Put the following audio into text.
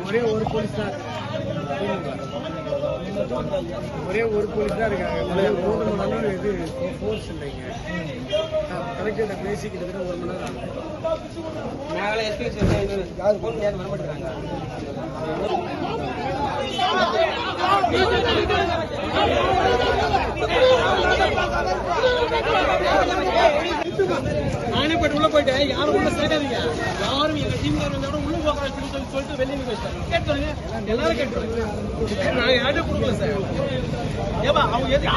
ஒரே ஒரு போலீஸ் தான் இருக்காங்க. இது ஃபோர்ஸ் இல்லைங்க. கலெக்டர்கிட்ட பேசி கிட்டத்தட்ட 1 மணி நேரம் நானே போயிட்டு உள்ள போயிட்டேன். யாரும் உள்ள சேர்க்காதீங்க. யாரும் எங்க டீம்ல இருந்தாலும் உள்ள போகிறேன் சொல்லிட்டு வெளியே வச்சிட்டாங்க. கேட்டுருங்க, எல்லாரும் கேட்டுருங்க. நான் யாரும் கொடுக்கல சார். ஏப்பா அவங்க எதுக்கு